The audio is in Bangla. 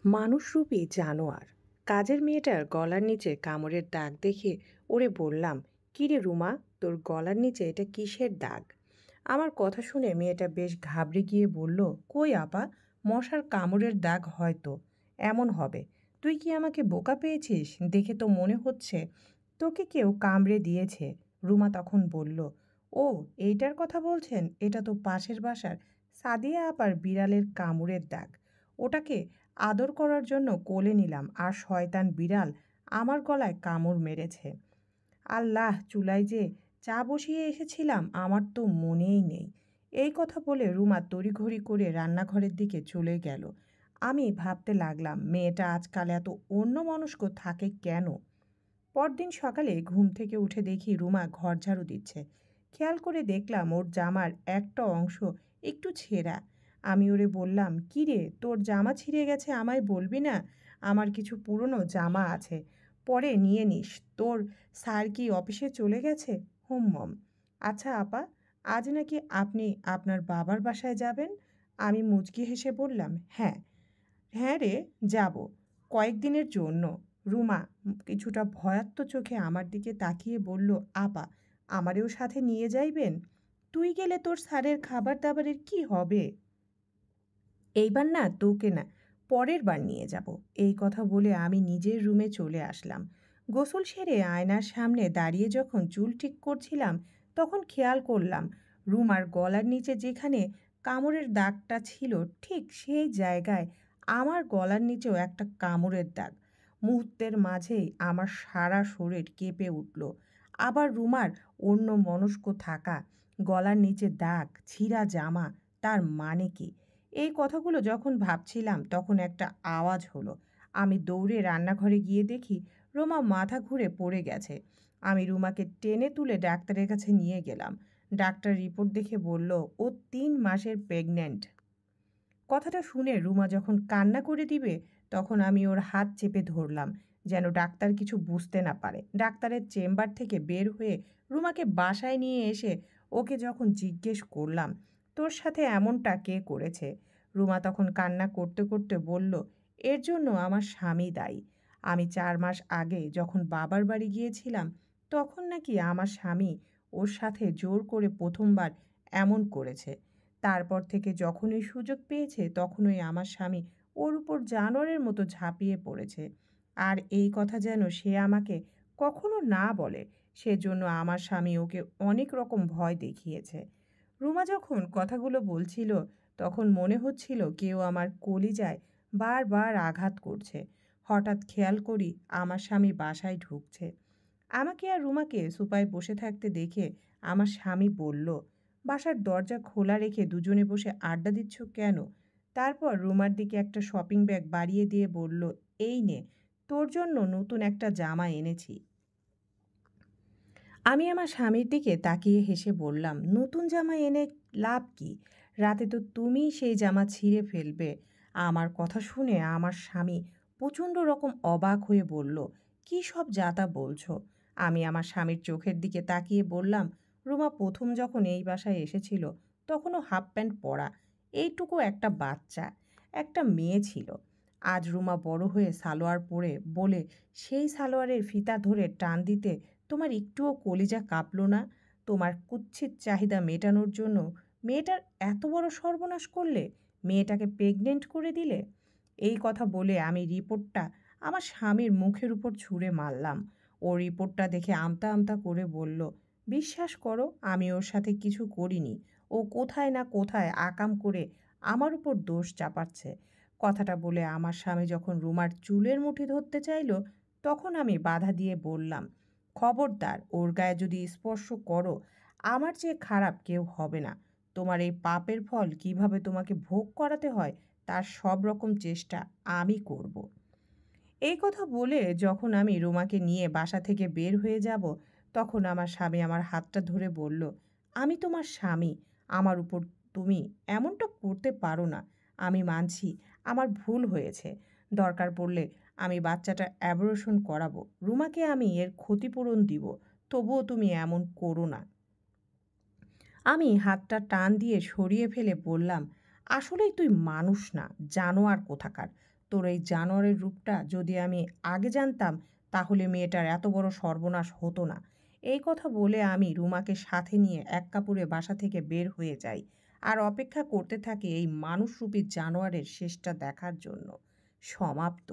মানুষরূপী জানোয়ার। কাজের মেয়েটার গলার নিচে কামড়ের দাগ দেখে ওরে বললাম, কিরে রুমা, তোর গলার নিচে এটা কিসের দাগ? আমার কথা শুনে মেয়েটা বেশ ঘাবড়ে গিয়ে বলল, কই আপা, মশার কামড়ের দাগ হয়তো, এমন হবে। তুই কি আমাকে বোকা পেয়েছিস? দেখে তো মনে হচ্ছে তোকে কেউ কামড়ে দিয়েছে। রুমা তখন বলল, ও, এইটার কথা বলছেন? এটা তো পাশের বাসার সাদিয়া আপার বিড়ালের কামড়ের দাগ। ওটাকে আদর করার জন্য কোলে নিলাম আর শয়তান বিড়াল আমার গলায় কামড় মেরেছে। আল্লাহ, চুলায় যে চা বসিয়ে এসেছিলাম আমার তো মনেই নেই। এই কথা বলে রুমা তড়িঘড়ি করে রান্নাঘরের দিকে চলে গেল। আমি ভাবতে লাগলাম, মেয়েটা আজকাল এত অন্যমনস্ক থাকে কেন? পরদিন সকালে ঘুম থেকে উঠে দেখি রুমা ঘর ঝাড়ু দিচ্ছে। খেয়াল করে দেখলাম ওর জামার একটা অংশ একটু ছেঁড়া। আমি ওরে বললাম, কী রে, তোর জামা ছিঁড়ে গেছে, আমায় বলবি না? আমার কিছু পুরনো জামা আছে, পরে নিয়ে নিস। তোর স্যার কি অফিসে চলে গেছে? হুম। আচ্ছা আপা, আজ নাকি আপনি আপনার বাবার বাসায় যাবেন? আমি মুচকি হেসে বললাম, হ্যাঁ। হ্যাঁ রে, যাব, কয়েকদিনের জন্য। রুমা কিছুটা ভয়ার্ত চোখে আমার দিকে তাকিয়ে বলল, আপা, আমারেও সাথে নিয়ে যাইবেন? তুই গেলে তোর স্যারের খাবার দাবারের কি হবে? এইবার না, তোকে না, পরের বার নিয়ে যাব। এই কথা বলে আমি নিজের রুমে চলে আসলাম। গোসল সেরে আয়নার সামনে দাঁড়িয়ে যখন চুল ঠিক করছিলাম, তখন খেয়াল করলাম রুমার গলার নিচে যেখানে কামড়ের দাগটা ছিল, ঠিক সেই জায়গায় আমার গলার নিচেও একটা কামড়ের দাগ। মুহূর্তের মাঝেই আমার সারা শরীর কেঁপে উঠল। আবার রুমার অন্য মনস্ক থাকা, গলার নিচে দাগ, ছিঁড়া জামা, তার মানে কি? এই কথাগুলো যখন ভাবছিলাম তখন একটা আওয়াজ হলো। আমি দৌড়ে রান্নাঘরে গিয়ে দেখি রুমা মাথা ঘুরে পড়ে গেছে। আমি রুমাকে টেনে তুলে ডাক্তারের কাছে নিয়ে গেলাম। ডাক্তার রিপোর্ট দেখে বলল, ও 3 মাসের প্রেগন্যান্ট। কথাটা শুনে রুমা যখন কান্না করে দিবে, তখন আমি ওর হাত চেপে ধরলাম, যেন ডাক্তার কিছু বুঝতে না পারে। ডাক্তারের চেম্বার থেকে বের হয়ে রুমাকে বাসায় নিয়ে এসে ওকে যখন জিজ্ঞেস করলাম, তোর সাথে এমনটা কে করেছে? রুমা তখন কান্না করতে করতে বলল, এর জন্য আমার স্বামী দায়ী। আমি 4 মাস আগে যখন বাবার বাড়ি গিয়েছিলাম, তখন নাকি আমার স্বামী ওর সাথে জোর করে প্রথমবার এমন করেছে। তারপর থেকে যখনই সুযোগ পেয়েছে তখনই আমার স্বামী ওর উপর জানোয়ারের মতো ঝাঁপিয়ে পড়েছে। আর এই কথা যেন সে আমাকে কখনো না বলে, সেজন্য আমার স্বামী ওকে অনেক রকম ভয় দেখিয়েছে। রুমা যখন কথাগুলো বলছিল তখন মনে হচ্ছিল কেউ আমার কলিজায় বারবার আঘাত করছে। হঠাৎ খেয়াল করি আমার স্বামী বাসায় ঢুকছে। আমাকে আর রুমাকে সোফায় বসে থাকতে দেখে আমার স্বামী বলল, বাসার দরজা খোলা রেখে দুজনে বসে আড্ডা দিচ্ছ কেন? তারপর রুমার দিকে একটা শপিং ব্যাগ বাড়িয়ে দিয়ে বলল, এই নে, তোর জন্য নতুন একটা জামা এনেছি। আমি আমার স্বামীর দিকে তাকিয়ে হেসে বললাম, নতুন জামা এনে লাভ কি? রাতে তো তুমিই সেই জামা ছিঁড়ে ফেলবে। আমার কথা শুনে আমার স্বামী প্রচণ্ড রকম অবাক হয়ে বলল, কী সব যাতা বলছো? আমি আমার স্বামীর চোখের দিকে তাকিয়ে বললাম, রুমা প্রথম যখন এই বাসায় এসেছিল তখনও হাফ প্যান্ট পরা, এইটুকু একটা বাচ্চা, একটা মেয়ে ছিল। আজ রুমা বড় হয়ে সালোয়ার পরে বলে সেই সালোয়ারের ফিতা ধরে টান দিতে তোমার একটুও কলিজা কাঁপলো না? তোমার কুৎসিত চাহিদা মেটানোর জন্য মেয়েটার এত বড় সর্বনাশ করলে, মেয়েটাকে প্রেগনেন্ট করে দিলে। এই কথা বলে আমি রিপোর্টটা আমার স্বামীর মুখের উপর ছুঁড়ে মারলাম। ও রিপোর্টটা দেখে আমতা আমতা করে বলল, বিশ্বাস করো, আমি ওর সাথে কিছু করিনি। ও কোথায় না কোথায় আকাম করে আমার উপর দোষ চাপাচ্ছে। কথাটা বলে আমার স্বামী যখন রুমার চুলের মুঠি ধরতে চাইল, তখন আমি বাধা দিয়ে বললাম, খবরদার, ওর গায়ে যদি স্পর্শ করো, আমার চেয়ে খারাপ কেউ হবে না। তোমার এই পাপের ফল কিভাবে তোমাকে ভোগ করাতে হয় তার সব রকম চেষ্টা আমি করব। এই কথা বলে যখন আমি রুমাকে নিয়ে বাসা থেকে বের হয়ে যাব, তখন আমার স্বামী আমার হাতটা ধরে বলল, আমি তোমার স্বামী, আমার উপর তুমি এমনটা করতে পারো না। আমি মানছি আমার ভুল হয়েছে। দরকার পড়লে আমি বাচ্চাটা অ্যাবর্শন করাবো, রুমাকে আমি এর ক্ষতিপূরণ দিব, তবুও তুমি এমন করো না। আমি হাতটা টান দিয়ে সরিয়ে ফেলে বললাম, আসলেই তুই মানুষ না, জানোয়ার কোথাকার। তোর এই জানোয়ারের রূপটা যদি আমি আগে জানতাম তাহলে মেয়েটার এত বড় সর্বনাশ হতো না। এই কথা বলে আমি রুমাকে সাথে নিয়ে এক কাপড়ে বাসা থেকে বের হয়ে যাই। আর অপেক্ষা করতে থাকি এই মানুষরূপী জানোয়ারের শেষটা দেখার জন্য। সমাপ্ত।